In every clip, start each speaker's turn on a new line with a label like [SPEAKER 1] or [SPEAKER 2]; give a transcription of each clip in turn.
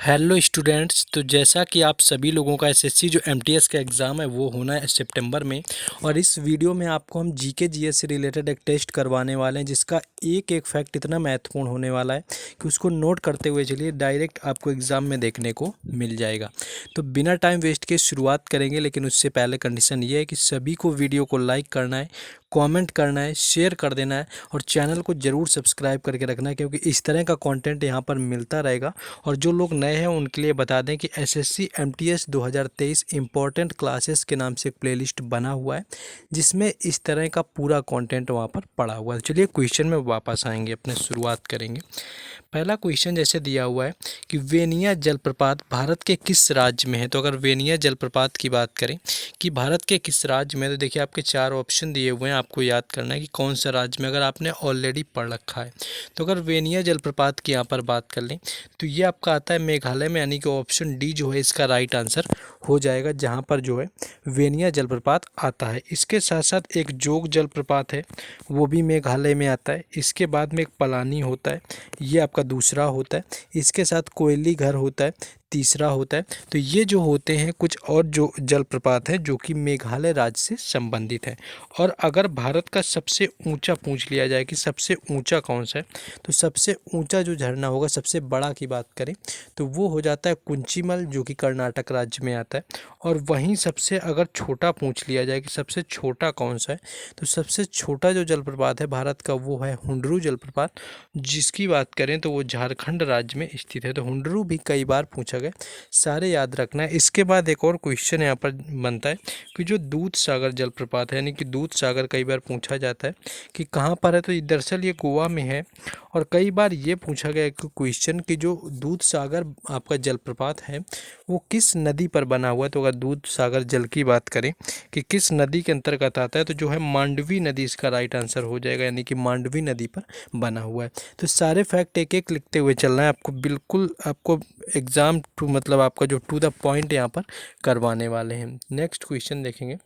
[SPEAKER 1] Hello students. तो जैसा कि आप सभी लोगों का एसएससी जो एमटीएस का एग्ज़ाम है वो होना है सितंबर में। और इस वीडियो में आपको हम जीके जीएस से रिलेटेड एक टेस्ट करवाने वाले हैं, जिसका एक एक फैक्ट इतना महत्वपूर्ण होने वाला है कि उसको नोट करते हुए चलिए, डायरेक्ट आपको एग्ज़ाम में देखने को मिल जाएगा। तो बिना टाइम वेस्ट के शुरुआत करेंगे, लेकिन उससे पहले कंडीशन ये है कि सभी को वीडियो को लाइक करना है, कमेंट करना है, शेयर कर देना है और चैनल को ज़रूर सब्सक्राइब करके रखना है, क्योंकि इस तरह का कंटेंट यहाँ पर मिलता रहेगा। और जो लोग नए हैं उनके लिए बता दें कि एसएससी एमटीएस 2023 इम्पोर्टेंट क्लासेस के नाम से एक प्लेलिस्ट बना हुआ है, जिसमें इस तरह का पूरा कंटेंट वहाँ पर पड़ा हुआ है। चलिए क्वेश्चन में वापस आएंगे, अपने शुरुआत करेंगे। पहला क्वेश्चन जैसे दिया हुआ है कि वेनिया जलप्रपात भारत के किस राज्य में है। तो अगर वेनिया जलप्रपात की बात करें कि भारत के किस राज्य में, तो देखिए आपके चार ऑप्शन दिए हुए हैं, आपको याद करना है कि कौन सा राज्य में, अगर आपने ऑलरेडी पढ़ रखा है। तो अगर वेनिया जलप्रपात की यहाँ पर बात कर लें तो ये आपका आता है मेघालय में, यानी कि ऑप्शन डी जो है इसका राइट आंसर हो जाएगा, जहाँ पर जो है वेनिया जलप्रपात आता है। इसके साथ साथ एक जोग जलप्रपात है, वो भी मेघालय में आता है। इसके बाद में एक पलानी होता है, ये आपका दूसरा होता है। इसके साथ कोयली घर होता है, तीसरा होता है। तो ये जो होते हैं कुछ और जो जलप्रपात है जो कि मेघालय राज्य से संबंधित है। और अगर भारत का सबसे ऊंचा पूछ लिया जाए कि सबसे ऊंचा कौन सा है, तो सबसे ऊंचा जो झरना होगा, सबसे बड़ा की बात करें तो वो हो जाता है कुंचिमल, जो कि कर्नाटक राज्य में आता है। और वहीं सबसे अगर छोटा पूछ लिया जाए कि सबसे छोटा कौन सा है, तो सबसे छोटा जो जलप्रपात है भारत का वो है हुंडरू जलप्रपात, जिसकी बात करें तो वो झारखंड राज्य में स्थित है। तो हुंडरू भी कई बार पूछा गया, सारे याद रखना है। इसके बाद एक और क्वेश्चन यहाँ पर बनता है कि जो दूध सागर जलप्रपात है, यानी कि दूध सागर कई बार पूछा जाता है कि कहाँ पर है, तो दरअसल ये गोवा में है। और कई बार ये पूछा गया एक क्वेश्चन कि जो दूध सागर आपका जलप्रपात है वो किस नदी पर बना हुआ है। तो अगर दूध सागर जल की बात करें कि किस नदी के अंतर्गत आता है, तो जो है मांडवी नदी इसका राइट आंसर हो जाएगा, यानी कि मांडवी नदी पर बना हुआ है। तो सारे फैक्ट एक एक लिखते हुए चलना है आपको, बिल्कुल आपको एग्ज़ाम टू मतलब आपका जो टू द पॉइंट यहाँ पर करवाने वाले हैं। नेक्स्ट क्वेश्चन देखेंगे।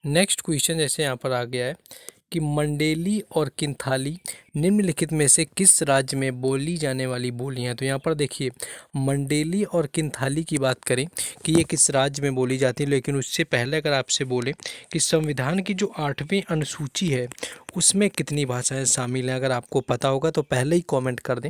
[SPEAKER 1] नेक्स्ट क्वेश्चन जैसे यहाँ पर आ गया है कि मंडेली और किंथाली निम्नलिखित में से किस राज्य में बोली जाने वाली बोलियां हैं। तो यहाँ पर देखिए मंडेली और किंथाली की बात करें कि ये किस राज्य में बोली जाती है, लेकिन उससे पहले अगर आपसे बोले कि संविधान की जो 8वीं अनुसूची है उसमें कितनी भाषाएं शामिल हैं, अगर आपको पता होगा तो पहले ही कमेंट कर दें।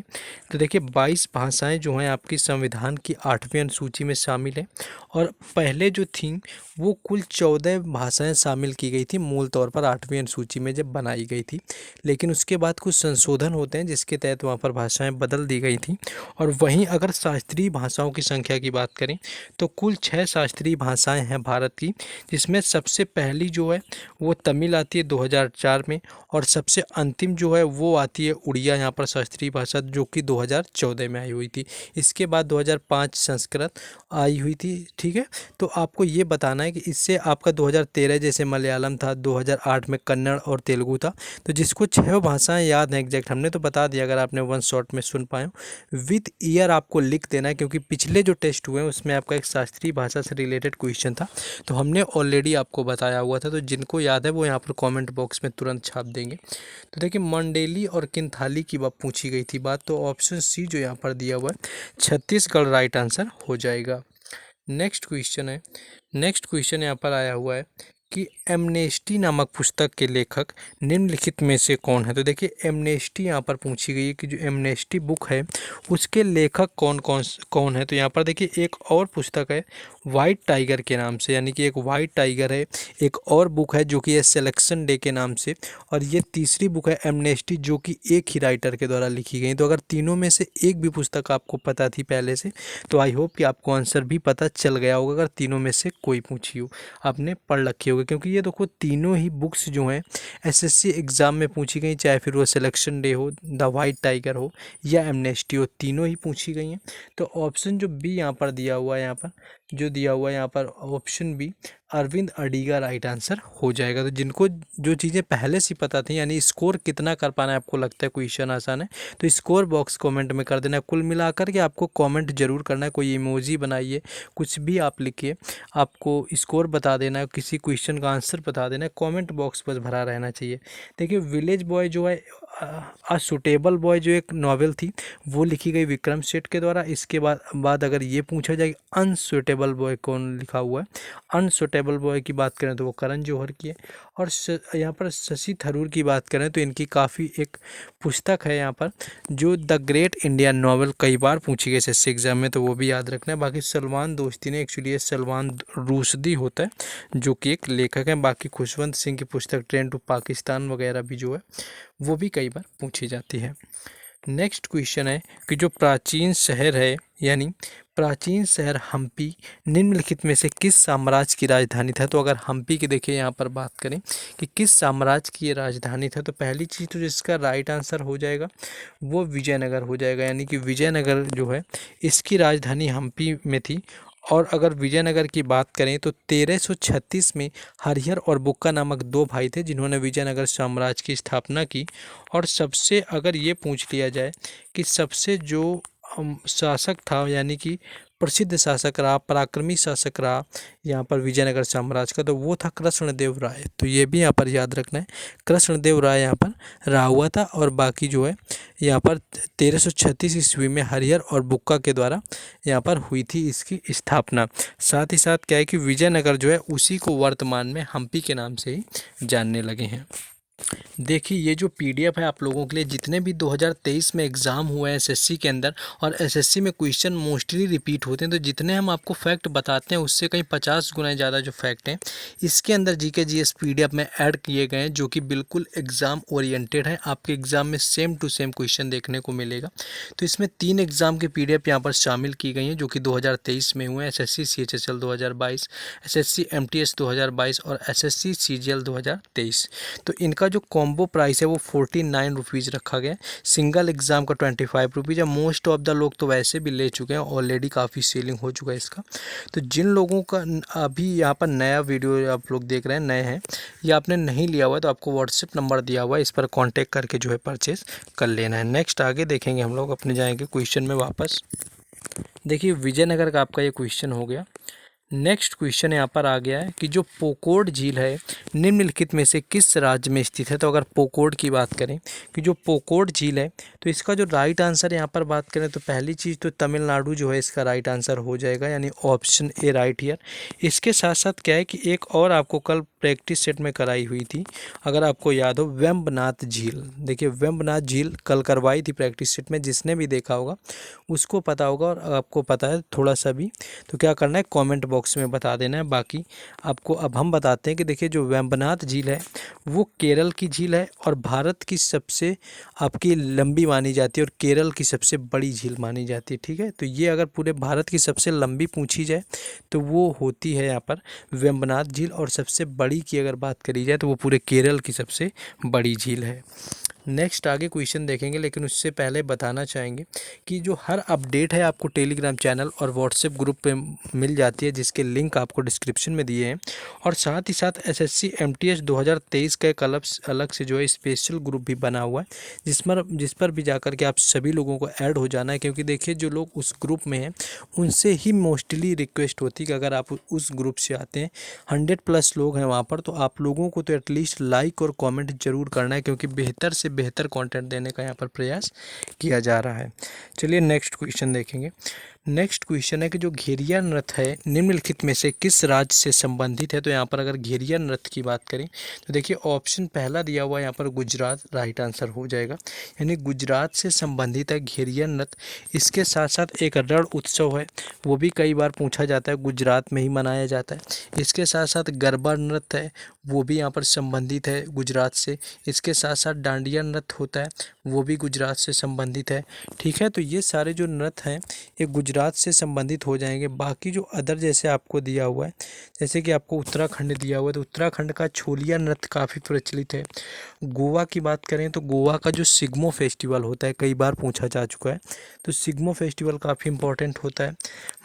[SPEAKER 1] तो देखिए 22 भाषाएं जो हैं आपकी संविधान की 8वीं अनुसूची में शामिल है। और पहले जो थी वो कुल 14 भाषाएं शामिल की गई थी मूल तौर पर 8वीं अनुसूची में जब बनाई गई थी, लेकिन उसके बाद कुछ संशोधन होते हैं जिसके तहत वहाँ पर भाषाएं बदल दी गई थी। और वहीं अगर शास्त्रीय भाषाओं की संख्या की बात करें तो कुल 6 शास्त्रीय भाषाएं हैं भारत की, जिसमें सबसे पहली जो है वो तमिल आती है 2004 में, और सबसे अंतिम जो है वो आती है उड़िया, यहाँ पर शास्त्रीय भाषा, जो कि 2014 में आई हुई थी। इसके बाद 2005 संस्कृत आई हुई थी। ठीक है, तो आपको ये बताना है कि इससे आपका 2013 जैसे मलयालम था, 2008 में कन्नड़ और तेलुगु था। तो जिसको 6 भाषाएं याद हैं एग्जैक्ट, हमने तो बता दिया, अगर आपने वन शॉट में सुन पाए हो। विथ ईयर आपको लिख देना है, क्योंकि पिछले जो टेस्ट हुए हैं उसमें आपका एक शास्त्रीय भाषा से रिलेटेड क्वेश्चन था, तो हमने ऑलरेडी आपको बताया हुआ था। तो जिनको याद है वो यहाँ पर कमेंट बॉक्स में तुरंत छाप देंगे। तो देखिए मंडेली और किंथाली की बात पूछी गई थी बात, तो ऑप्शन सी जो यहाँ पर दिया हुआ है छत्तीसगढ़ राइट आंसर हो जाएगा। नेक्स्ट क्वेश्चन है। नेक्स्ट क्वेश्चन यहाँ पर आया हुआ है कि एमनेस्टी नामक पुस्तक के लेखक निम्नलिखित में से कौन है। तो देखिए एमनेस्टी यहाँ पर पूछी गई है कि जो एमनेस्टी बुक है उसके लेखक कौन है। तो यहाँ पर देखिए एक और पुस्तक है वाइट टाइगर के नाम से, यानी कि एक वाइट टाइगर है, एक और बुक है जो कि है सिलेक्शन डे के नाम से, और ये तीसरी बुक है एमनेस्टी, जो कि एक ही राइटर के द्वारा लिखी गई। तो अगर तीनों में से एक भी पुस्तक आपको पता थी पहले से, तो आई होप कि आपको आंसर भी पता चल गया होगा। अगर तीनों में से कोई पूछी हो, आपने पढ़ रखी होगी, क्योंकि ये देखो तीनों ही बुक्स जो हैं एसएससी एग्ज़ाम में पूछी गई, चाहे फिर वो सिलेक्शन डे हो, द वाइट टाइगर हो या एमनेस्टी हो, तीनों ही पूछी गई हैं। तो ऑप्शन जो बी यहाँ पर दिया हुआ है, यहाँ पर जो दिया हुआ है यहाँ पर option B Aravind Adiga right answer हो जाएगा। तो जिनको जो चीज़ें पहले से पता थी, यानी स्कोर कितना कर पाना है आपको लगता है क्वेश्चन आसान है, तो स्कोर बॉक्स कमेंट में कर देना है। कुल मिलाकर के आपको कमेंट जरूर करना है, कोई इमोजी बनाइए, कुछ भी आप लिखिए, आपको स्कोर बता देना है, किसी क्वेश्चन का आंसर बता देना है, कमेंट बॉक्स बस भरा रहना चाहिए। देखिए विलेज बॉय जो है अ सुटेबल बॉय जो एक नॉवेल थी वो लिखी गई विक्रम सेठ के द्वारा। इसके बाद अगर ये पूछा जाए अनसुटेबल बॉय कौन लिखा हुआ है, अनसुटेबल बॉय की बात करें तो वो करण जौहर की है। और यहाँ पर शशि थरूर की बात करें तो इनकी काफ़ी एक पुस्तक है यहाँ पर जो द ग्रेट इंडियन नॉवल, कई बार पूछी गई एसएससी एग्जाम में, तो वो भी याद रखना है। बाकी सलमान दोस्ती ने, एक्चुअली ये सलमान रुश्दी होता है जो कि एक लेखक है। बाकी खुशवंत सिंह की पुस्तक ट्रेन टू पाकिस्तान वगैरह भी जो है वो भी कई बार पूछी जाती है। नेक्स्ट क्वेश्चन है कि जो प्राचीन शहर है, यानी प्राचीन शहर हम्पी निम्नलिखित में से किस साम्राज्य की राजधानी था। तो अगर हम्पी की देखिए यहाँ पर बात करें कि किस साम्राज्य की ये राजधानी था, तो पहली चीज़ तो जिसका राइट आंसर हो जाएगा वो विजयनगर हो जाएगा, यानी कि विजयनगर जो है इसकी राजधानी हम्पी में थी। और अगर विजयनगर की बात करें तो 1336 में हरिहर और बुक्का नामक दो भाई थे जिन्होंने विजयनगर साम्राज्य की स्थापना की। और सबसे अगर ये पूछ लिया जाए कि सबसे जो शासक था, यानी कि प्रसिद्ध शासक रहा, पराक्रमी शासक रहा यहाँ पर विजयनगर साम्राज्य का, तो वो था कृष्णदेव राय। तो ये भी यहाँ पर याद रखना है, कृष्णदेव राय यहाँ पर रहा हुआ था। और बाकी जो है यहाँ पर 1336 ईस्वी में हरिहर और बुक्का के द्वारा यहाँ पर हुई थी इसकी स्थापना। साथ ही साथ क्या है कि विजयनगर जो है उसी को वर्तमान में हम्पी के नाम से ही जानने लगे हैं। देखिए ये जो पीडीएफ है आप लोगों के लिए, जितने भी 2023 में एग्ज़ाम हुए हैं एसएससी के अंदर, और एसएससी में क्वेश्चन मोस्टली रिपीट होते हैं, तो जितने हम आपको फैक्ट बताते हैं उससे कहीं 50 गुना ज़्यादा जो फैक्ट हैं इसके अंदर जीके जीएस पीडीएफ में ऐड किए गए हैं, जो कि बिल्कुल एग्ज़ाम ओरिएंटेड है। आपके एग्ज़ाम में सेम टू सेम क्वेश्चन देखने को मिलेगा। तो इसमें 3 एग्ज़ाम की पीडीएफ यहाँ पर शामिल की गई हैं जो कि 2023 में हुए हैं, एसएससी सीएचएसएल 2022, एसएससी एमटीएस 2022 और एसएससी सीजीएल 2023। तो इनका जो कॉम्बो प्राइस है वो 49 रुपीज़ रखा गया है। सिंगल एग्ज़ाम का 25 रुपीज़ है। मोस्ट ऑफ द लोग तो वैसे भी ले चुके हैं, ऑलरेडी काफ़ी सेलिंग हो चुका है इसका। तो जिन लोगों का अभी यहाँ पर नया वीडियो आप लोग देख रहे हैं, नए हैं या आपने नहीं लिया हुआ है, तो आपको व्हाट्सएप नंबर दिया हुआ है, इस पर कॉन्टेक्ट करके जो है परचेज़ कर लेना है। नेक्स्ट आगे देखेंगे हम लोग, अपने जाएंगे क्वेश्चन में वापस। देखिए विजयनगर का आपका ये क्वेश्चन हो गया। नेक्स्ट क्वेश्चन यहाँ पर आ गया है कि जो पोकोड झील है निम्नलिखित में से किस राज्य में स्थित है। तो अगर पोकोड की बात करें कि जो पोकोड झील है तो इसका जो राइट आंसर यहाँ पर बात करें तो पहली चीज़ तो तमिलनाडु जो है इसका राइट आंसर हो जाएगा, यानी ऑप्शन ए राइट हियर। इसके साथ साथ क्या है कि एक और आपको कल प्रैक्टिस सेट में कराई हुई थी, अगर आपको याद हो, वेम्बनाथ झील। देखिए वेम्बनाथ झील कल करवाई थी प्रैक्टिस सेट में, जिसने भी देखा होगा उसको पता होगा, और आपको पता है थोड़ा सा भी तो क्या करना है कमेंट बॉक्स में बता देना है। बाकी आपको अब हम बताते हैं कि देखिए जो वेम्बनाथ झील है वो केरल की झील है और भारत की सबसे आपकी लंबी मानी जाती है और केरल की सबसे बड़ी झील मानी जाती है। ठीक है, तो ये अगर पूरे भारत की सबसे लंबी पूछी जाए तो वो होती है यहाँ पर वेम्बनाथ झील, और सबसे बड़ी की अगर बात करी जाए तो वो पूरे केरल की सबसे बड़ी झील है। नेक्स्ट आगे क्वेश्चन देखेंगे, लेकिन उससे पहले बताना चाहेंगे कि जो हर अपडेट है आपको टेलीग्राम चैनल और व्हाट्सएप ग्रुप पे मिल जाती है, जिसके लिंक आपको डिस्क्रिप्शन में दिए हैं। और साथ ही साथ एसएससी एमटीएस 2023 का एक अलग से जो है स्पेशल ग्रुप भी बना हुआ है, जिस पर भी जाकर के आप सभी लोगों को ऐड हो जाना है। क्योंकि देखिए जो लोग उस ग्रुप में हैं उनसे ही मोस्टली रिक्वेस्ट होती है कि अगर आप उस ग्रुप से आते हैं, 100+ लोग हैं वहाँ पर, तो आप लोगों को तो एटलीस्ट लाइक और कमेंट जरूर करना है, क्योंकि बेहतर से बेहतर कंटेंट देने का यहाँ पर प्रयास किया जा रहा है। चलिए नेक्स्ट क्वेश्चन देखेंगे। नेक्स्ट क्वेश्चन है कि जो घेरिया नृत्य है निम्नलिखित में से किस राज्य से संबंधित है। तो यहाँ पर अगर घेरिया नृत्य की बात करें तो देखिए ऑप्शन पहला दिया हुआ है यहाँ पर गुजरात, राइट आंसर हो जाएगा, यानी गुजरात से संबंधित है घेरिया नृत्य। इसके साथ साथ एक रण उत्सव है, वो भी कई बार पूछा जाता है, गुजरात में ही मनाया जाता है। इसके साथ साथ गरबा नृत्य है, वो भी यहाँ पर संबंधित है गुजरात से। इसके साथ साथ डांडिया नृत्य होता है, वो भी गुजरात से संबंधित है। ठीक है, तो ये सारे जो नृत्य हैं ये गुजरात से संबंधित हो जाएंगे। बाकी जो अदर जैसे आपको दिया हुआ है, जैसे कि आपको उत्तराखंड दिया हुआ है, तो उत्तराखंड का छोलिया नृत्य काफ़ी प्रचलित है। गोवा की बात करें तो गोवा का जो सिग्मो फेस्टिवल होता है, कई बार पूछा जा चुका है, तो सिग्मो फेस्टिवल काफ़ी इंपॉर्टेंट होता है।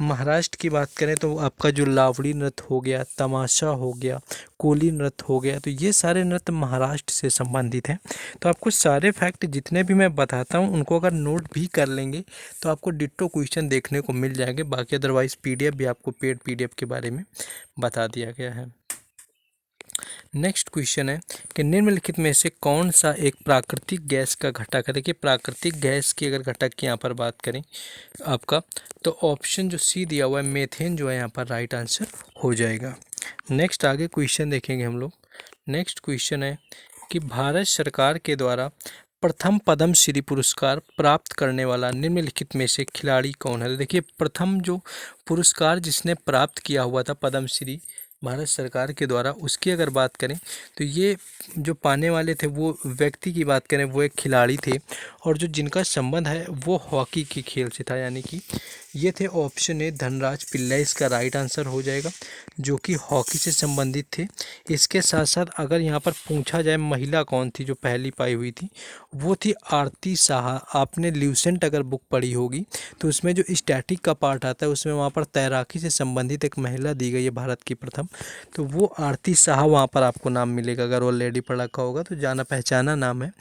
[SPEAKER 1] महाराष्ट्र की बात करें तो आपका जो लावड़ी नृत्य हो गया, तमाशा हो गया, कोली नृत्य हो गया, तो ये सारे नृत्य महाराष्ट्र से संबंधित हैं। तो आपको सारे फैक्ट जितने भी मैं बताता हूँ उनको अगर नोट भी कर लेंगे तो आपको डिट्टो क्वेश्चन देखने को मिल जाएंगे। बाकी अदरवाइज़ पीडीएफ भी आपको पेड पीडीएफ के बारे में बता दिया गया है। नेक्स्ट क्वेश्चन है कि निम्नलिखित में से कौन सा एक प्राकृतिक गैस का घटक है। देखिए प्राकृतिक गैस की अगर घटक की यहाँ पर बात करें आपका, तो ऑप्शन जो सी दिया हुआ है मेथेन जो है यहाँ पर राइट आंसर हो जाएगा। नेक्स्ट आगे क्वेश्चन देखेंगे हम लोग। नेक्स्ट क्वेश्चन है कि भारत सरकार के द्वारा प्रथम पद्म श्री पुरस्कार प्राप्त करने वाला निम्नलिखित में से खिलाड़ी कौन है। तो देखिए प्रथम जो पुरस्कार जिसने प्राप्त किया हुआ था पद्म श्री भारत सरकार के द्वारा, उसकी अगर बात करें तो ये जो पाने वाले थे वो व्यक्ति की बात करें वो एक खिलाड़ी थे, और जो जिनका संबंध है वो हॉकी के खेल से था, यानी कि ये थे ऑप्शन ए धनराज पिल्लाई इसका राइट आंसर हो जाएगा, जो कि हॉकी से संबंधित थे। इसके साथ साथ अगर यहाँ पर पूछा जाए महिला कौन थी जो पहली पाई हुई थी, वो थी आरती साहा। आपने ल्यूसेंट अगर बुक पढ़ी होगी तो उसमें जो स्टैटिक का पार्ट आता है उसमें वहाँ पर तैराकी से संबंधित एक महिला दी गई है भारत की प्रथम, तो वो आरती साहा वहाँ पर आपको नाम मिलेगा। अगर ऑलरेडी पढ़ा रखा होगा तो जाना पहचाना नाम है,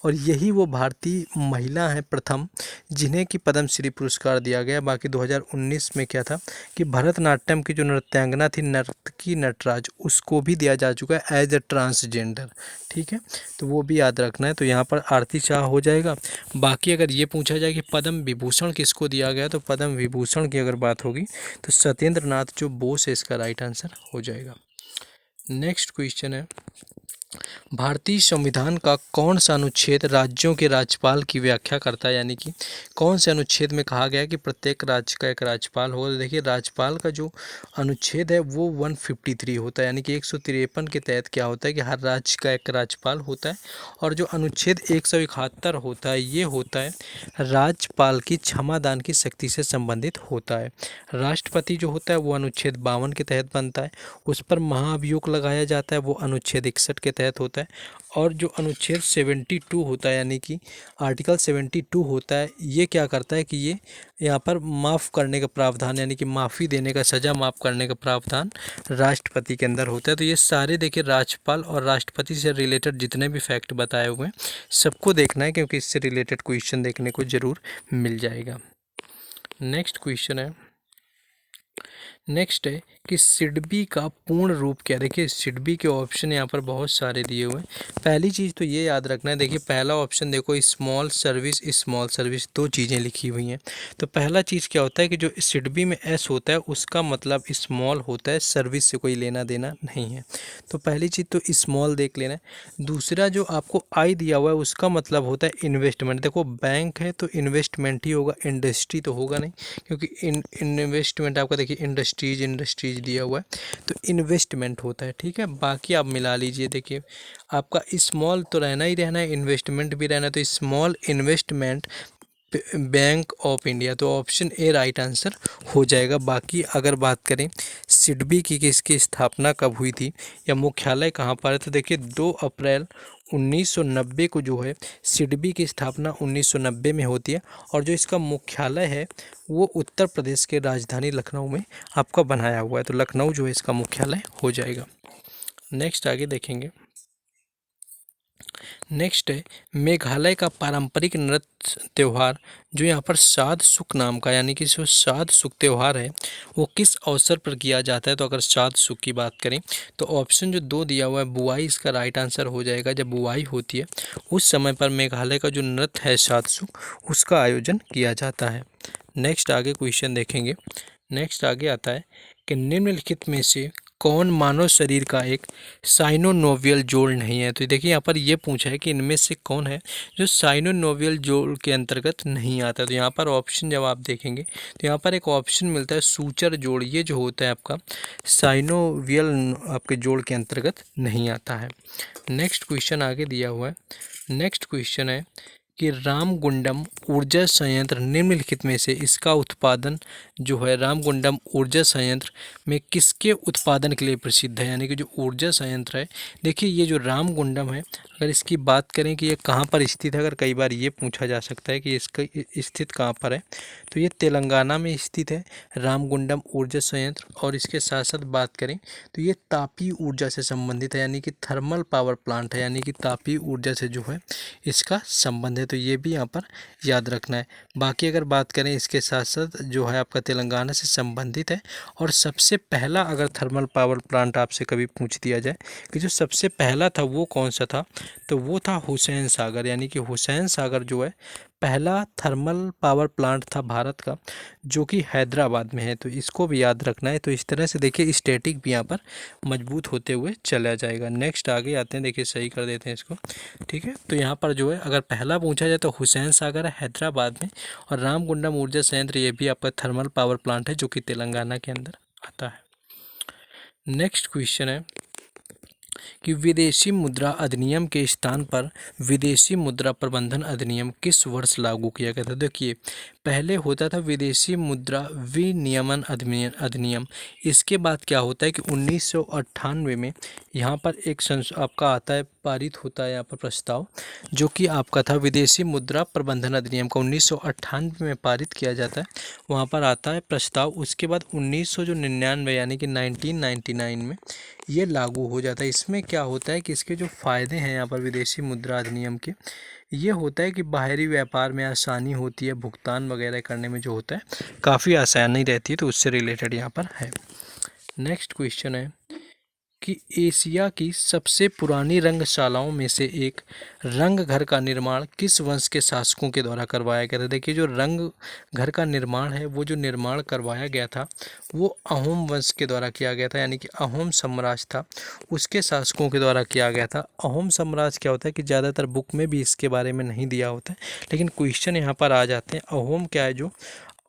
[SPEAKER 1] और यही वो भारतीय महिला हैं प्रथम जिन्हें कि पद्मश्री पुरस्कार दिया गया। बाकी 2019 में क्या था कि भरतनाट्यम की जो नृत्यांगना थी नर्तकी नटराज, उसको भी दिया जा चुका है एज ए ट्रांसजेंडर। ठीक है, तो वो भी याद रखना है। तो यहाँ पर आरती शाह हो जाएगा। बाकी अगर ये पूछा जाए कि पद्म विभूषण किसको दिया गया, तो पद्म विभूषण की अगर बात होगी तो सत्येंद्र नाथ जो बोस है इसका राइट आंसर हो जाएगा। नेक्स्ट क्वेश्चन है भारतीय संविधान का कौन सा अनुच्छेद राज्यों के राज्यपाल की व्याख्या करता है, यानी कि कौन से अनुच्छेद में कहा गया है कि प्रत्येक राज्य का एक राज्यपाल होगा। तो देखिए राज्यपाल का जो अनुच्छेद है वो 153 होता है, यानी कि 153 के तहत क्या होता है कि हर राज्य का एक राज्यपाल होता है। और जो अनुच्छेद 171 होता है ये होता है राज्यपाल की क्षमादान की शक्ति से संबंधित होता है। राष्ट्रपति जो होता है वो अनुच्छेद 52 के तहत बनता है, उस पर महाभियोग लगाया जाता है, वो अनुच्छेद 61 के तहत होता है। और जो अनुच्छेद 72 होता है यानी कि आर्टिकल 72 होता है, ये क्या करता है कि ये यहाँ पर माफ़ करने का प्रावधान, यानी कि माफ़ी देने का, सज़ा माफ़ करने का प्रावधान राष्ट्रपति के अंदर होता है। तो ये सारे देखिए राज्यपाल और राष्ट्रपति से रिलेटेड जितने भी फैक्ट बताए हुए हैं सबको देखना है, क्योंकि इससे रिलेटेड क्वेश्चन देखने को ज़रूर मिल जाएगा। नेक्स्ट क्वेश्चन है नेक्स्ट है कि सिडबी का पूर्ण रूप क्या है। देखिए सिडबी के ऑप्शन यहाँ पर बहुत सारे दिए हुए हैं। पहली चीज़ तो ये याद रखना है, देखिए पहला ऑप्शन देखो स्मॉल सर्विस दो चीज़ें लिखी हुई हैं। तो पहला चीज़ क्या होता है कि जो सिडबी में एस होता है उसका मतलब स्मॉल होता है, सर्विस से कोई लेना देना नहीं है। तो पहली चीज़ तो स्मॉल देख लेना है। दूसरा जो आपको आई दिया हुआ है उसका मतलब होता है इन्वेस्टमेंट। देखो बैंक है तो इन्वेस्टमेंट ही होगा, इंडस्ट्री तो होगा नहीं, क्योंकि इन्वेस्टमेंट आपका देखिए इंडस्ट्रीज दिया हुआ है तो इन्वेस्टमेंट होता है। ठीक है, बाकी आप मिला लीजिए। देखिए आपका स्मॉल तो रहना ही रहना है, इन्वेस्टमेंट भी रहना है, तो small investment bank of India, तो ऑप्शन ए राइट आंसर हो जाएगा। बाकी अगर बात करें सिडबी की इसकी स्थापना कब हुई थी या मुख्यालय कहाँ पर है, तो देखिए 2 अप्रैल 1990 को जो है सिडबी की स्थापना 1990 में होती है, और जो इसका मुख्यालय है वो उत्तर प्रदेश के राजधानी लखनऊ में आपका बनाया हुआ है। तो लखनऊ जो है इसका मुख्यालय हो जाएगा। नेक्स्ट आगे देखेंगे। नेक्स्ट है मेघालय का पारंपरिक नृत्य त्यौहार जो यहाँ पर साध सुख नाम का, यानी कि जो साध सुख त्यौहार है वो किस अवसर पर किया जाता है। तो अगर साध सुख की बात करें तो ऑप्शन जो 2 दिया हुआ है बुआई इसका राइट आंसर हो जाएगा। जब बुआई होती है उस समय पर मेघालय का जो नृत्य है साध सुख उसका आयोजन किया जाता है। नेक्स्ट आगे क्वेश्चन देखेंगे। नेक्स्ट आगे आता है कि निम्नलिखित में से कौन मानव शरीर का एक साइनोनोवियल जोड़ नहीं है। तो देखिए यहाँ पर ये पूछा है कि इनमें से कौन है जो साइनोनोवियल जोड़ के अंतर्गत नहीं आता। तो यहाँ पर ऑप्शन जब आप देखेंगे तो यहाँ पर एक ऑप्शन मिलता है सूचर जोड़, ये जो होता है आपका साइनोवियल आपके जोड़ के अंतर्गत नहीं आता है। नेक्स्ट क्वेश्चन आगे दिया हुआ है। नेक्स्ट क्वेश्चन है कि रामगुंडम ऊर्जा संयंत्र निम्नलिखित में से इसका उत्पादन जो है रामगुंडम ऊर्जा संयंत्र में किसके उत्पादन के लिए प्रसिद्ध है, यानी कि जो ऊर्जा संयंत्र है। देखिए ये जो रामगुंडम है, अगर इसकी बात करें कि ये कहाँ पर स्थित है, अगर कई बार ये पूछा जा सकता है कि इसका स्थित कहाँ पर है, तो ये तेलंगाना में स्थित है, रामगुंडम ऊर्जा संयंत्र। और इसके साथ साथ बात करें तो ये तापीय ऊर्जा से संबंधित है, यानी कि थर्मल पावर प्लांट है, यानी कि तापीय ऊर्जा से जो है इसका संबंध है। तो ये भी यहाँ पर याद रखना है। बाकी अगर बात करें इसके साथ साथ जो है आपका तेलंगाना से संबंधित है। और सबसे पहला अगर थर्मल पावर प्लांट आपसे कभी पूछ दिया जाए कि जो सबसे पहला था वो कौन सा था, तो वो था हुसैन सागर, यानी कि हुसैन सागर जो है पहला थर्मल पावर प्लांट था भारत का, जो कि हैदराबाद में है। तो इसको भी याद रखना है। तो इस तरह से देखिए स्टैटिक भी यहाँ पर मजबूत होते हुए चला जाएगा। नेक्स्ट आगे आते हैं, देखिए सही कर देते हैं इसको, ठीक है। तो यहाँ पर जो है अगर पहला पूछा जाए तो हुसैन सागर है हैदराबाद में, और रामगुंडम ऊर्जा संयंत्र ये भी आपका थर्मल पावर प्लांट है जो कि तेलंगाना के अंदर आता है। नेक्स्ट क्वेश्चन है कि विदेशी मुद्रा अधिनियम के स्थान पर विदेशी मुद्रा प्रबंधन अधिनियम किस वर्ष लागू किया गया था। देखिए पहले होता था विदेशी मुद्रा विनियमन अधिनियम। इसके बाद क्या होता है कि 1998 में यहाँ पर एक आपका आता है, पारित होता है यहाँ पर प्रस्ताव, जो कि आपका था विदेशी मुद्रा प्रबंधन अधिनियम का 1998 में पारित किया जाता है, वहाँ पर आता है प्रस्ताव। उसके बाद 1999 यानी कि 1999 में ये लागू हो जाता है। इसमें क्या होता है कि इसके जो फ़ायदे हैं यहाँ पर विदेशी मुद्रा अधिनियम के, ये होता है कि बाहरी व्यापार में आसानी होती है, भुगतान वगैरह करने में जो होता है काफ़ी आसानी रहती है। तो उससे रिलेटेड यहाँ पर है। नेक्स्ट क्वेश्चन है कि एशिया की सबसे पुरानी रंगशालाओं में से एक रंग घर का निर्माण किस वंश के शासकों के द्वारा करवाया गया था। देखिए जो रंग घर का निर्माण है, वो जो निर्माण करवाया गया था वो अहोम वंश के द्वारा किया गया था, यानी कि अहोम साम्राज्य था उसके शासकों के द्वारा किया गया था। अहोम साम्राज्य क्या होता है कि ज़्यादातर बुक में भी इसके बारे में नहीं दिया होता है, लेकिन क्वेश्चन यहाँ पर आ जाते हैं। अहोम क्या है, जो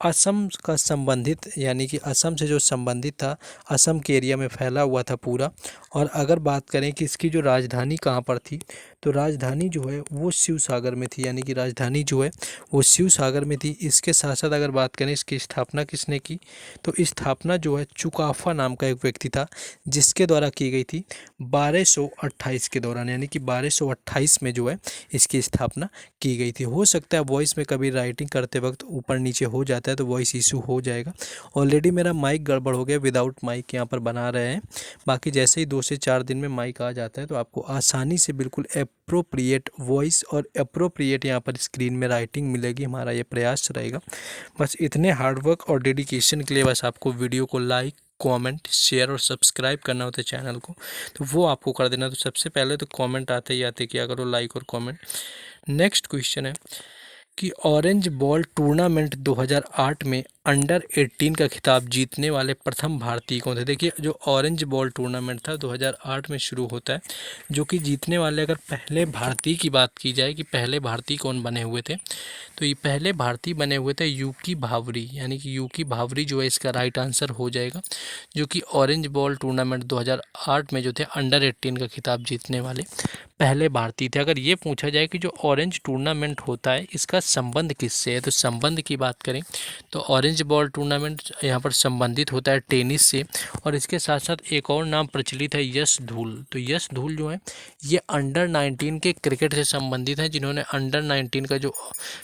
[SPEAKER 1] असम का संबंधित, यानी कि असम से जो संबंधित था, असम के एरिया में फैला हुआ था पूरा। और अगर बात करें कि इसकी जो राजधानी कहाँ पर थी, तो राजधानी जो है वो शिव सागर में थी, यानी कि राजधानी जो है वो शिव सागर में थी। इसके साथ साथ अगर बात करें इसकी स्थापना किसने की, तो स्थापना जो है चुकाफा नाम का एक व्यक्ति था जिसके द्वारा की गई थी 1228 के दौरान, यानी कि 1228 में जो है इसकी स्थापना की गई थी। हो सकता है वॉइस में कभी राइटिंग करते वक्त ऊपर नीचे हो जाता है तो वॉइस इशू हो जाएगा। ऑलरेडी मेरा माइक गड़बड़ हो गया, विदाउट माइक यहाँ पर बना रहे हैं। बाकी जैसे ही 2 से 4 दिन में माइक आ जाता है तो आपको आसानी से बिल्कुल अप्रोप्रिएट वॉइस और अप्रोप्रिएट यहाँ पर स्क्रीन में राइटिंग मिलेगी। हमारा ये प्रयास रहेगा। बस इतने हार्डवर्क और डेडिकेशन के लिए बस आपको वीडियो को लाइक, कमेंट, शेयर और सब्सक्राइब करना होता है चैनल को, तो वो आपको कर देना। तो सबसे पहले तो कमेंट आते ही आते किया करो, लाइक और कमेंट। नेक्स्ट क्वेश्चन है कि ऑरेंज बॉल टूर्नामेंट 2008 में अंडर 18 का खिताब जीतने वाले प्रथम भारतीय कौन थे। देखिए जो ऑरेंज बॉल टूर्नामेंट था 2008 में शुरू होता है, जो कि जीतने वाले, अगर पहले भारतीय की बात की जाए कि पहले भारतीय कौन बने हुए थे, तो ये पहले भारतीय बने हुए थे यूकी भावरी, यानी कि यूकी भावरी जो है इसका राइट आंसर हो जाएगा, जो कि ऑरेंज बॉल टूर्नामेंट 2008 में जो थे अंडर 18 का खिताब जीतने वाले पहले भारतीय थे। अगर ये पूछा जाए कि जो ऑरेंज टूर्नामेंट होता है इसका संबंध किससे है, तो संबंध की बात करें तो ऑरेंज बॉल टूर्नामेंट यहाँ पर संबंधित होता है टेनिस से। और इसके साथ साथ एक और नाम प्रचलित है यश धूल। तो यश धूल जो है ये अंडर 19 के क्रिकेट से संबंधित है, जिन्होंने अंडर 19 का जो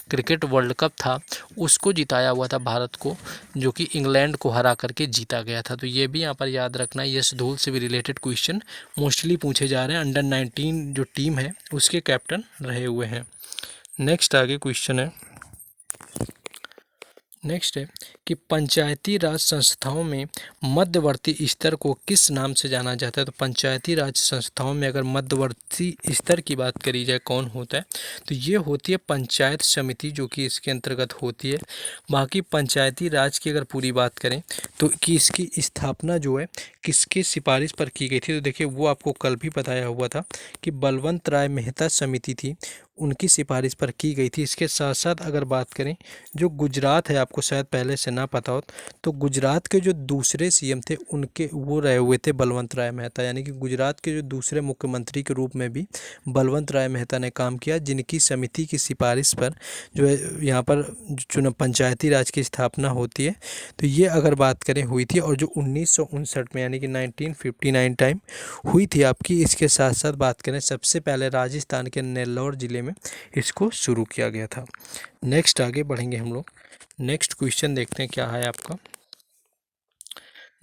[SPEAKER 1] क्रिकेट वर्ल्ड कप था उसको जिताया हुआ था भारत को, जो कि इंग्लैंड को हरा करके जीता गया था। तो ये भी यहाँ पर याद रखना है। यश धूल से भी रिलेटेड क्वेश्चन मोस्टली पूछे जा रहे हैं। अंडर 19 जो टीम है उसके कैप्टन रहे हुए हैं। नेक्स्ट आगे क्वेश्चन है, नेक्स्ट है कि पंचायती राज संस्थाओं में मध्यवर्ती स्तर को किस नाम से जाना जाता है। तो पंचायती राज संस्थाओं में अगर मध्यवर्ती स्तर की बात करी जाए कौन होता है, तो ये होती है पंचायत समिति, जो कि इसके अंतर्गत होती है। बाकी पंचायती राज की अगर पूरी बात करें तो कि इसकी स्थापना जो है किसके सिफारिश पर की गई थी, तो देखिए वो आपको कल भी बताया हुआ था कि बलवंत राय मेहता समिति थी, उनकी सिफारिश पर की गई थी। इसके साथ साथ अगर बात करें जो गुजरात है, आपको शायद पहले से ना पता हो तो गुजरात के जो दूसरे सीएम थे उनके वो रहे हुए थे बलवंत राय मेहता, यानी कि गुजरात के जो दूसरे मुख्यमंत्री के रूप में भी बलवंत राय मेहता ने काम किया, जिनकी समिति की सिफारिश पर जो है यहाँ पर चुनाव पंचायती राज की स्थापना होती है। तो ये अगर बात करें हुई थी, और जो 1959 में यानी कि 1959 टाइम हुई थी आपकी। इसके साथ साथ बात करें सबसे पहले राजस्थान के नेल्लौर ज़िले में इसको शुरू किया गया था। नेक्स्ट आगे बढ़ेंगे हम लोग। नेक्स्ट क्वेश्चन देखते हैं क्या है आपका।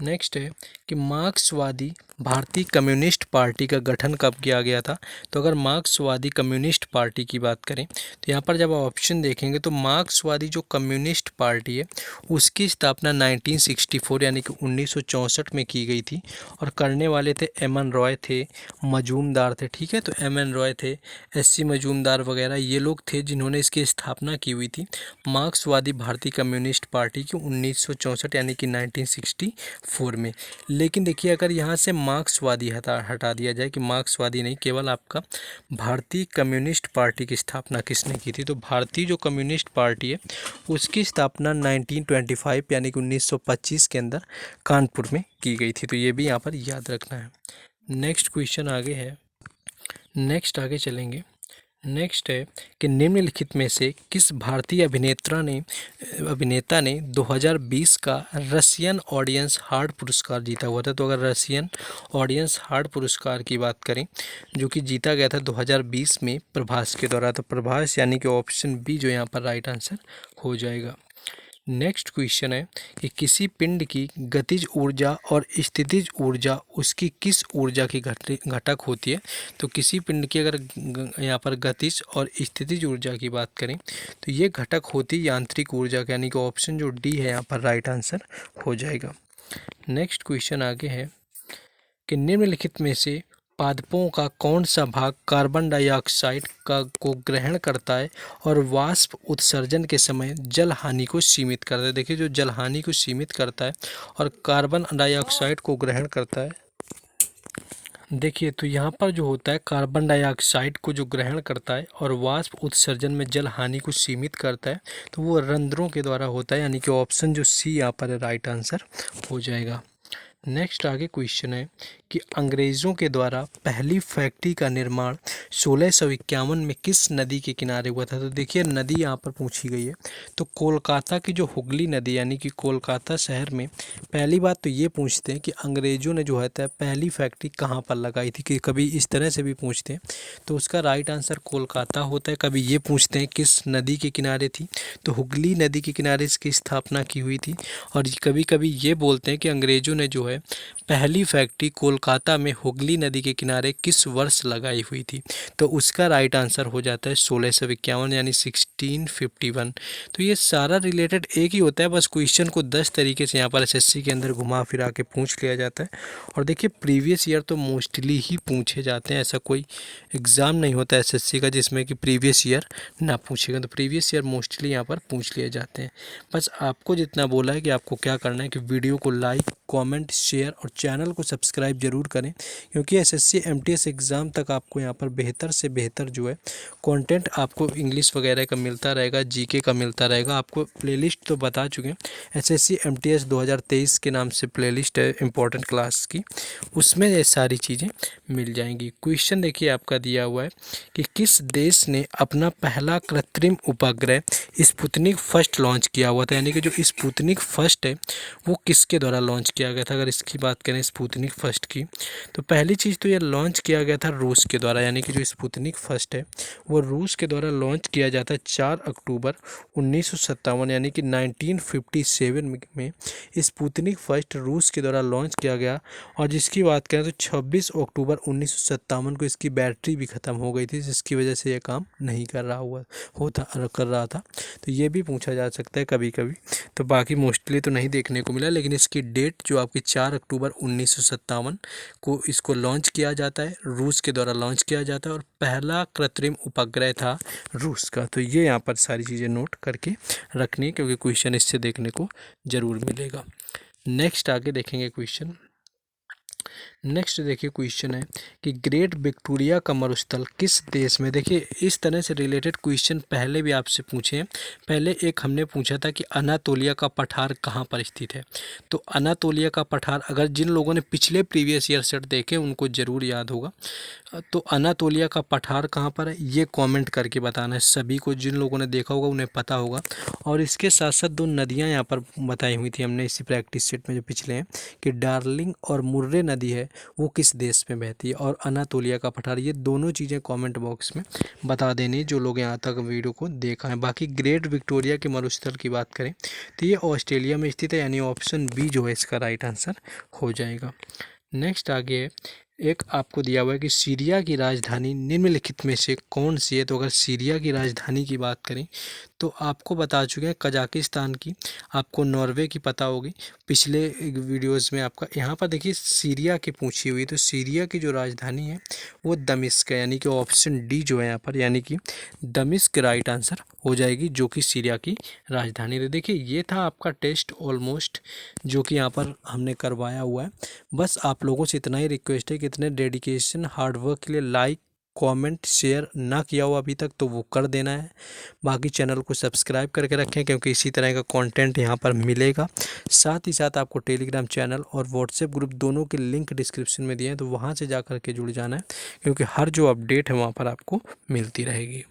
[SPEAKER 1] नेक्स्ट है कि मार्क्सवादी भारतीय कम्युनिस्ट पार्टी का गठन कब किया गया था। तो अगर मार्क्सवादी कम्युनिस्ट पार्टी की बात करें तो यहाँ पर जब आप ऑप्शन देखेंगे तो मार्क्सवादी जो कम्युनिस्ट पार्टी है उसकी स्थापना 1964 यानी कि 1964 में की गई थी, और करने वाले थे एम.एन. रॉय थे, मजूमदार थे। ठीक है, तो एम.एन. रॉय थे, एस.सी. मजूमदार वगैरह ये लोग थे जिन्होंने इसकी स्थापना की हुई थी मार्क्सवादी भारतीय कम्युनिस्ट पार्टी की 1964 यानी कि 1964 में। लेकिन देखिए अगर यहाँ से मार्क्सवादी हटा दिया जाए कि मार्क्सवादी नहीं, केवल आपका भारतीय कम्युनिस्ट पार्टी की स्थापना किसने की थी, तो भारतीय जो कम्युनिस्ट पार्टी है उसकी स्थापना 1925 यानी कि 1925 के अंदर कानपुर में की गई थी। तो ये भी यहाँ पर याद रखना है। नेक्स्ट क्वेश्चन आगे है। नेक्स्ट आगे चलेंगे। नेक्स्ट है कि निम्नलिखित में से किस भारतीय अभिनेता ने 2020 का रशियन ऑडियंस हार्ट पुरस्कार जीता हुआ था। तो अगर रशियन ऑडियंस हार्ट पुरस्कार की बात करें जो कि जीता गया था 2020 में प्रभास के द्वारा, तो प्रभास यानी कि ऑप्शन बी जो यहाँ पर राइट आंसर हो जाएगा। नेक्स्ट क्वेश्चन है कि किसी पिंड की गतिज ऊर्जा और स्थितिज ऊर्जा उसकी किस ऊर्जा की घटक होती है। तो किसी पिंड की अगर यहाँ पर गतिज और स्थितिज ऊर्जा की बात करें तो ये घटक होती यांत्रिक ऊर्जा का, यानी कि ऑप्शन जो डी है यहाँ पर राइट आंसर हो जाएगा। नेक्स्ट क्वेश्चन आगे है कि निम्नलिखित में से पादपों का कौन सा भाग कार्बन डाइऑक्साइड को ग्रहण करता है और वाष्प उत्सर्जन के समय जल हानि को सीमित करता है। देखिए जो जल हानि को सीमित करता है और कार्बन डाइऑक्साइड को ग्रहण करता है, देखिए तो यहाँ पर जो होता है कार्बन डाइऑक्साइड को जो ग्रहण करता है और वाष्प उत्सर्जन में जल हानि को सीमित करता है, तो वो रंध्रों के द्वारा होता है, यानी कि ऑप्शन जो सी यहाँ पर राइट आंसर हो जाएगा। नेक्स्ट आगे क्वेश्चन है कि अंग्रेज़ों के द्वारा पहली फैक्ट्री का निर्माण 1651 में किस नदी के किनारे हुआ था। तो देखिए नदी यहाँ पर पूछी गई है, तो कोलकाता की जो हुगली नदी यानी कि कोलकाता शहर में पहली बात तो ये पूछते हैं कि अंग्रेज़ों ने जो है पहली फैक्ट्री कहाँ पर लगाई थी, कि कभी इस तरह से भी पूछते हैं तो उसका राइट आंसर कोलकाता होता है। कभी ये पूछते हैं किस नदी के किनारे थी, तो हुगली नदी के किनारे इसकी स्थापना की हुई थी। और कभी कभी ये बोलते हैं कि अंग्रेज़ों ने जो है पहली फैक्ट्री कोलकाता में हुगली नदी के किनारे किस वर्ष लगाई हुई थी, तो उसका राइट आंसर हो जाता है 1651 यानी 1651। तो ये सारा रिलेटेड एक ही होता है, बस क्वेश्चन को 10 तरीके से यहाँ पर एसएससी के अंदर घुमा फिरा के पूछ लिया जाता है। और देखिए प्रीवियस ईयर तो मोस्टली ही पूछे जाते हैं, ऐसा कोई एग्ज़ाम नहीं होता एसएससी का जिसमें कि प्रीवियस ईयर ना पूछेगा, तो प्रीवियस ईयर मोस्टली यहाँ पर पूछ लिए जाते हैं। बस आपको जितना बोला है कि आपको क्या करना है कि वीडियो को लाइक, कमेंट, शेयर और चैनल को सब्सक्राइब जरूर करें, क्योंकि एसएससी एमटीएस एग्ज़ाम तक आपको यहाँ पर बेहतर से बेहतर जो है कंटेंट आपको इंग्लिश वगैरह का मिलता रहेगा, जीके का मिलता रहेगा। आपको प्लेलिस्ट तो बता चुके हैं, एसएससी एमटीएस 2023 के नाम से प्लेलिस्ट है इंपॉर्टेंट क्लास की, उसमें ये सारी चीज़ें मिल जाएंगी। क्वेश्चन देखिए आपका दिया हुआ है कि किस देश ने अपना पहला कृत्रिम उपग्रह स्पुतनिक फर्स्ट लॉन्च किया हुआ था, यानी कि जो स्पुतनिक फर्स्ट है वो किसके द्वारा लॉन्च किया गया था। अगर इसकी बात करें स्पुतनिक फर्स्ट की, तो पहली चीज़ तो ये लॉन्च किया गया था रूस के द्वारा, यानी कि जो स्पुतनिक फर्स्ट है वो रूस के द्वारा लॉन्च किया जाता है 4 अक्टूबर 1957 यानी कि 1957 में स्पुतनिक फर्स्ट रूस के द्वारा लॉन्च किया गया। और जिसकी बात करें तो 26 अक्टूबर 1957 को इसकी बैटरी भी ख़त्म हो गई थी, जिसकी वजह से ये काम नहीं कर रहा था। तो ये भी पूछा जा सकता है कभी कभी, तो बाकी मोस्टली तो नहीं देखने को मिला, लेकिन इसकी डेट जो आपकी 4 अक्टूबर 1957 को इसको लॉन्च किया जाता है, रूस के द्वारा लॉन्च किया जाता है और पहला कृत्रिम उपग्रह था रूस का। तो ये यहाँ पर सारी चीज़ें नोट करके रखनी है, क्योंकि क्वेश्चन इससे देखने को ज़रूर मिलेगा। नेक्स्ट आगे देखेंगे क्वेश्चन। नेक्स्ट देखिए क्वेश्चन है कि ग्रेट विक्टोरिया का मरुस्थल किस देश में। देखिए इस तरह से रिलेटेड क्वेश्चन पहले भी आपसे पूछे हैं। पहले एक हमने पूछा था कि अनातोलिया का पठार कहाँ पर स्थित है। तो अनातोलिया का पठार, अगर जिन लोगों ने पिछले प्रीवियस ईयर सेट देखे उनको ज़रूर याद होगा। तो अनातोलिया का पठार कहाँ पर है ये कमेंट करके बताना है सभी को, जिन लोगों ने देखा होगा उन्हें पता होगा। और इसके साथ साथ दो नदियाँ यहाँ पर बताई हुई थी हमने इसी प्रैक्टिस सेट में जो पिछले हैं, कि डार्लिंग और मुर्रे नदी है वो किस देश में बहती है, और अनातोलिया का पठार। ये दोनों चीज़ें कमेंट बॉक्स में बता देनी जो लोग यहाँ तक वीडियो को देखा है। बाकी ग्रेट विक्टोरिया के मरुस्थल की बात करें तो ये ऑस्ट्रेलिया में स्थित है, यानी ऑप्शन बी जो है इसका राइट आंसर हो जाएगा। नेक्स्ट आगे एक आपको दिया हुआ है कि सीरिया की राजधानी निम्नलिखित में से कौन सी है। तो अगर सीरिया की राजधानी की बात करें तो आपको बता चुके हैं कजाकिस्तान की, आपको नॉर्वे की पता होगी पिछले वीडियोस में। आपका यहाँ पर देखिए सीरिया की पूछी हुई, तो सीरिया की जो राजधानी है वो दमिश्क है, यानी कि ऑप्शन डी जो है यहाँ पर, यानी कि दमिश्क राइट आंसर हो जाएगी, जो कि सीरिया की राजधानी है। देखिए ये था आपका टेस्ट ऑलमोस्ट जो कि यहाँ पर हमने करवाया हुआ है। बस आप लोगों से इतना ही रिक्वेस्ट है कि इतने डेडिकेशन हार्डवर्क के लिए लाइक कमेंट शेयर ना किया हो अभी तक तो वो कर देना है। बाकी चैनल को सब्सक्राइब करके रखें क्योंकि इसी तरह का कंटेंट यहाँ पर मिलेगा। साथ ही साथ आपको टेलीग्राम चैनल और व्हाट्सएप ग्रुप दोनों के लिंक डिस्क्रिप्शन में दिए हैं, तो वहाँ से जा कर के जुड़ जाना है क्योंकि हर जो अपडेट है वहाँ पर आपको मिलती रहेगी।